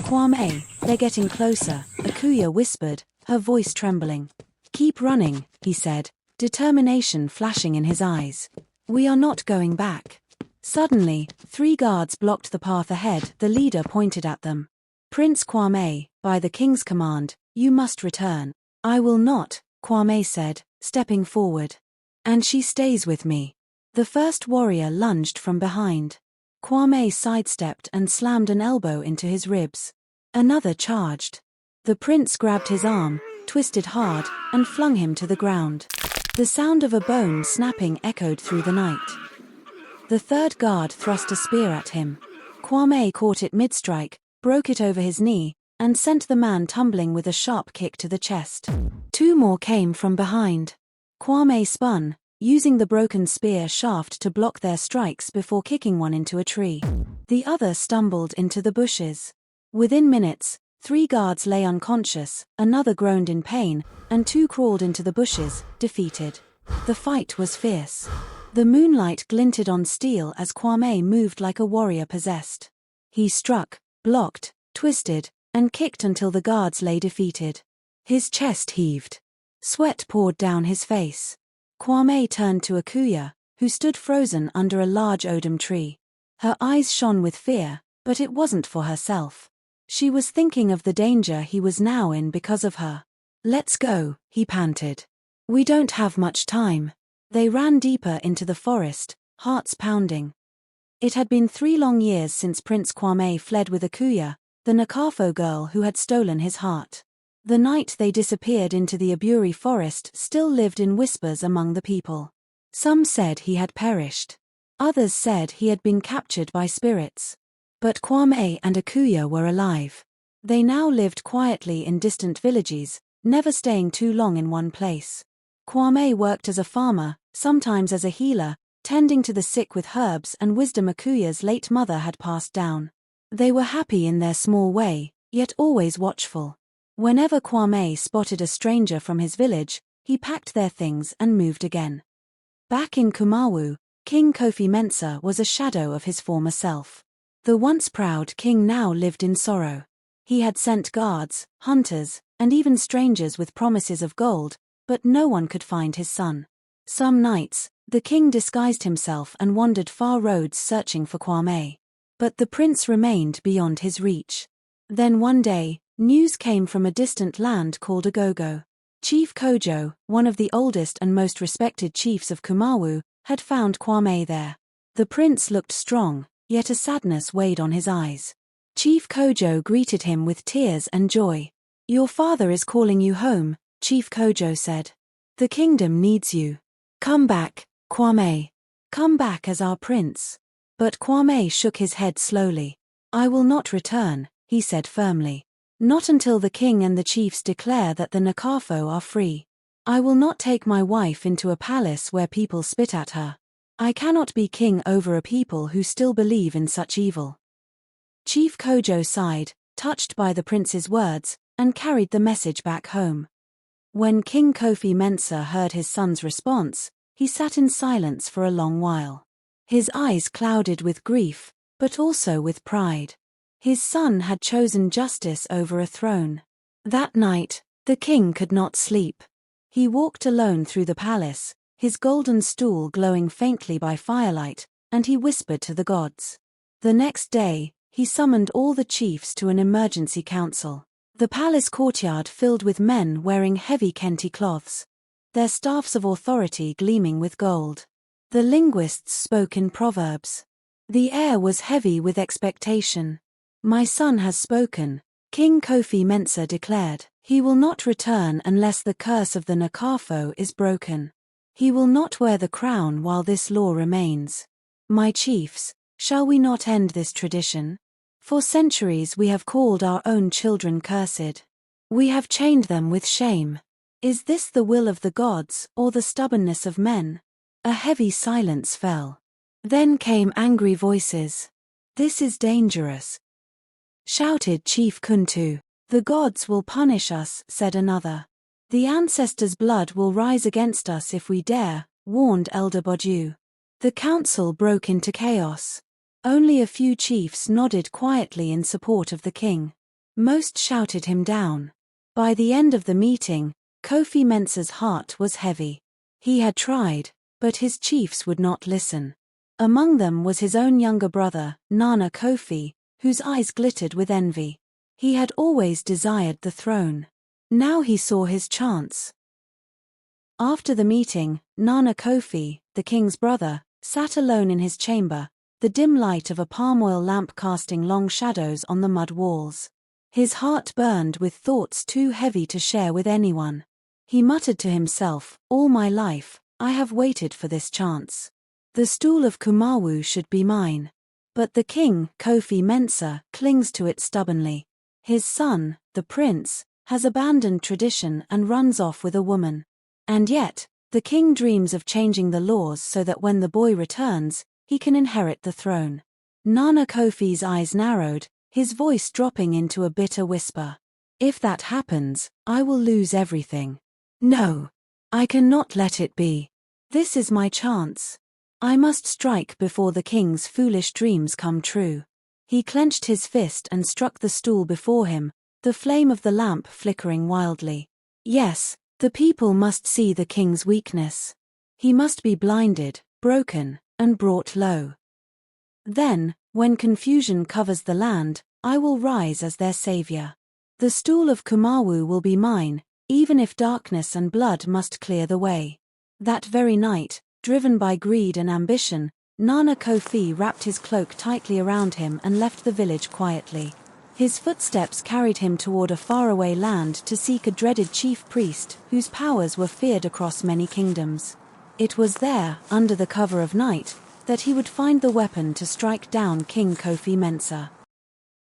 Kwame, they're getting closer, Akuya whispered, her voice trembling. Keep running, he said, determination flashing in his eyes. We are not going back. Suddenly, 3 guards blocked the path ahead. The leader pointed at them. Prince Kwame, by the king's command, you must return. I will not, Kwame said, stepping forward. And she stays with me. The first warrior lunged from behind. Kwame sidestepped and slammed an elbow into his ribs. Another charged. The prince grabbed his arm, twisted hard, and flung him to the ground. The sound of a bone snapping echoed through the night. The third guard thrust a spear at him. Kwame caught it mid-strike, broke it over his knee, and sent the man tumbling with a sharp kick to the chest. 2 more came from behind. Kwame spun, using the broken spear shaft to block their strikes before kicking one into a tree. The other stumbled into the bushes. Within minutes, 3 guards lay unconscious, another groaned in pain, and 2 crawled into the bushes, defeated. The fight was fierce. The moonlight glinted on steel as Kwame moved like a warrior possessed. He struck, blocked, twisted, and kicked until the guards lay defeated. His chest heaved. Sweat poured down his face. Kwame turned to Akuya, who stood frozen under a large odum tree. Her eyes shone with fear, but it wasn't for herself. She was thinking of the danger he was now in because of her. Let's go, he panted. We don't have much time. They ran deeper into the forest, hearts pounding. It had been 3 long years since Prince Kwame fled with Akuya, the Nakafo girl who had stolen his heart. The night they disappeared into the Aburi forest still lived in whispers among the people. Some said he had perished. Others said he had been captured by spirits. But Kwame and Akuya were alive. They now lived quietly in distant villages, never staying too long in one place. Kwame worked as a farmer, sometimes as a healer, tending to the sick with herbs and wisdom Akuya's late mother had passed down. They were happy in their small way, yet always watchful. Whenever Kwame spotted a stranger from his village, he packed their things and moved again. Back in Kumawu, King Kofi Mensah was a shadow of his former self. The once proud king now lived in sorrow. He had sent guards, hunters, and even strangers with promises of gold, but no one could find his son. Some nights, the king disguised himself and wandered far roads searching for Kwame. But the prince remained beyond his reach. Then one day, news came from a distant land called Agogo. Chief Kojo, one of the oldest and most respected chiefs of Kumawu, had found Kwame there. The prince looked strong, yet a sadness weighed on his eyes. Chief Kojo greeted him with tears and joy. Your father is calling you home, Chief Kojo said. The kingdom needs you. Come back, Kwame. Come back as our prince. But Kwame shook his head slowly. I will not return, he said firmly. Not until the king and the chiefs declare that the Nakafo are free. I will not take my wife into a palace where people spit at her. I cannot be king over a people who still believe in such evil. Chief Kojo sighed, touched by the prince's words, and carried the message back home. When King Kofi Mensah heard his son's response, he sat in silence for a long while. His eyes clouded with grief, but also with pride. His son had chosen justice over a throne. That night, the king could not sleep. He walked alone through the palace, his golden stool glowing faintly by firelight, and he whispered to the gods. The next day, he summoned all the chiefs to an emergency council. The palace courtyard filled with men wearing heavy kente cloths, their staffs of authority gleaming with gold. The linguists spoke in proverbs. The air was heavy with expectation. My son has spoken, King Kofi Mensah declared. He will not return unless the curse of the Nakafo is broken. He will not wear the crown while this law remains. My chiefs, shall we not end this tradition? For centuries we have called our own children cursed. We have chained them with shame. Is this the will of the gods or the stubbornness of men? A heavy silence fell. Then came angry voices. This is dangerous, shouted Chief Kuntu. The gods will punish us, said another. The ancestors' blood will rise against us if we dare, warned Elder Bodu. The council broke into chaos. Only a few chiefs nodded quietly in support of the king. Most shouted him down. By the end of the meeting, Kofi Mensah's heart was heavy. He had tried, but his chiefs would not listen. Among them was his own younger brother, Nana Kofi, whose eyes glittered with envy. He had always desired the throne. Now he saw his chance. After the meeting, Nana Kofi, the king's brother, sat alone in his chamber, the dim light of a palm oil lamp casting long shadows on the mud walls. His heart burned with thoughts too heavy to share with anyone. He muttered to himself, "All my life, I have waited for this chance. The stool of Kumawu should be mine." But the king, Kofi Mensah, clings to it stubbornly. His son, the prince, has abandoned tradition and runs off with a woman. And yet, the king dreams of changing the laws so that when the boy returns, he can inherit the throne. Nana Kofi's eyes narrowed, his voice dropping into a bitter whisper. "If that happens, I will lose everything. No, I cannot let it be. This is my chance. I must strike before the king's foolish dreams come true." He clenched his fist and struck the stool before him, the flame of the lamp flickering wildly. Yes, the people must see the king's weakness. He must be blinded, broken, and brought low. Then, when confusion covers the land, I will rise as their savior. The stool of Kumawu will be mine, even if darkness and blood must clear the way. That very night, driven by greed and ambition, Nana Kofi wrapped his cloak tightly around him and left the village quietly. His footsteps carried him toward a faraway land to seek a dreaded chief priest whose powers were feared across many kingdoms. It was there, under the cover of night, that he would find the weapon to strike down King Kofi Mensah.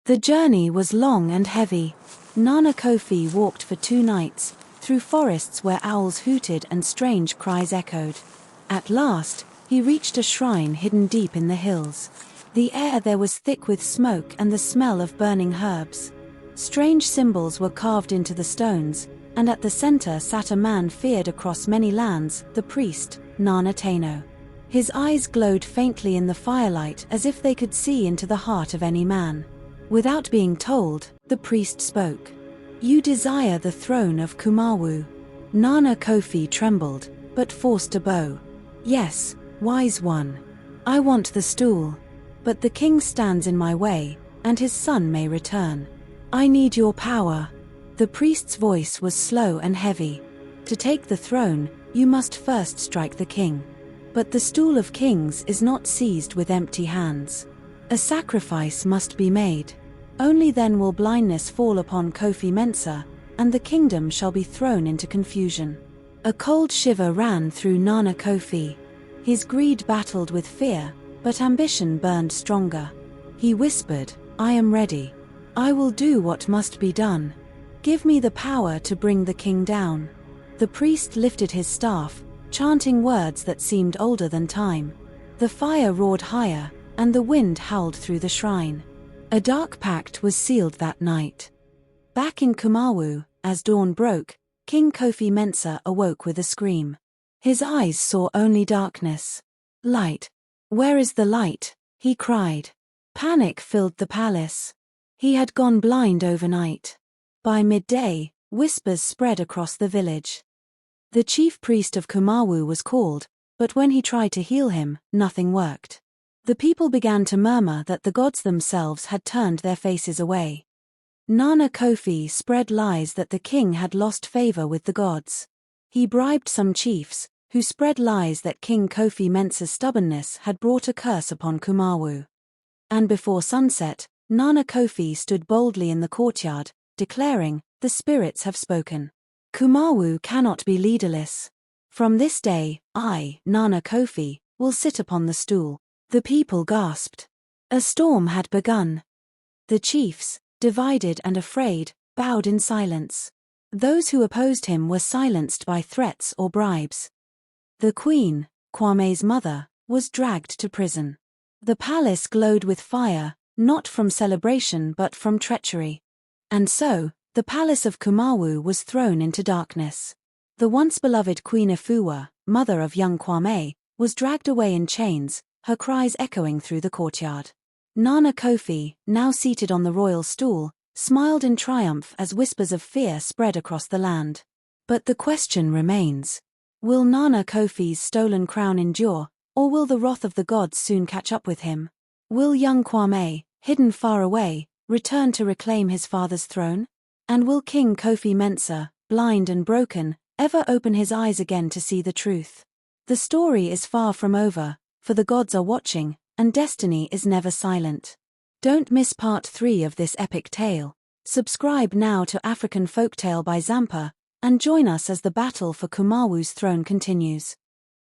The journey was long and heavy. Nana Kofi walked for 2 nights, through forests where owls hooted and strange cries echoed. At last, he reached a shrine hidden deep in the hills. The air there was thick with smoke and the smell of burning herbs. Strange symbols were carved into the stones, and at the center sat a man feared across many lands, the priest, Nana Teno. His eyes glowed faintly in the firelight as if they could see into the heart of any man. Without being told, the priest spoke. "You desire the throne of Kumawu." Nana Kofi trembled, but forced a bow. "Yes, wise one. I want the stool. But the king stands in my way, and his son may return. I need your power." The priest's voice was slow and heavy. "To take the throne, you must first strike the king. But the stool of kings is not seized with empty hands. A sacrifice must be made. Only then will blindness fall upon Kofi Mensah, and the kingdom shall be thrown into confusion." A cold shiver ran through Nana Kofi. His greed battled with fear, but ambition burned stronger. He whispered, "I am ready. I will do what must be done. Give me the power to bring the king down." The priest lifted his staff, chanting words that seemed older than time. The fire roared higher, and the wind howled through the shrine. A dark pact was sealed that night. Back in Kumawu, as dawn broke, King Kofi Mensah awoke with a scream. His eyes saw only darkness. "Light! Where is the light?" he cried. Panic filled the palace. He had gone blind overnight. By midday, whispers spread across the village. The chief priest of Kumawu was called, but when he tried to heal him, nothing worked. The people began to murmur that the gods themselves had turned their faces away. Nana Kofi spread lies that the king had lost favor with the gods. He bribed some chiefs, who spread lies that King Kofi Mensah's stubbornness had brought a curse upon Kumawu. And before sunset, Nana Kofi stood boldly in the courtyard, declaring, "The spirits have spoken. Kumawu cannot be leaderless. From this day, I, Nana Kofi, will sit upon the stool." The people gasped. A storm had begun. The chiefs, divided and afraid, bowed in silence. Those who opposed him were silenced by threats or bribes. The queen, Kwame's mother, was dragged to prison. The palace glowed with fire, not from celebration but from treachery. And so, the palace of Kumawu was thrown into darkness. The once beloved Queen Afua, mother of young Kwame, was dragged away in chains, her cries echoing through the courtyard. Nana Kofi, now seated on the royal stool, smiled in triumph as whispers of fear spread across the land. But the question remains. Will Nana Kofi's stolen crown endure, or will the wrath of the gods soon catch up with him? Will young Kwame, hidden far away, return to reclaim his father's throne? And will King Kofi Mensah, blind and broken, ever open his eyes again to see the truth? The story is far from over, for the gods are watching, and destiny is never silent. Don't miss part 3 of this epic tale. Subscribe now to African Folktale by Zamper, and join us as the battle for Kumawu's throne continues.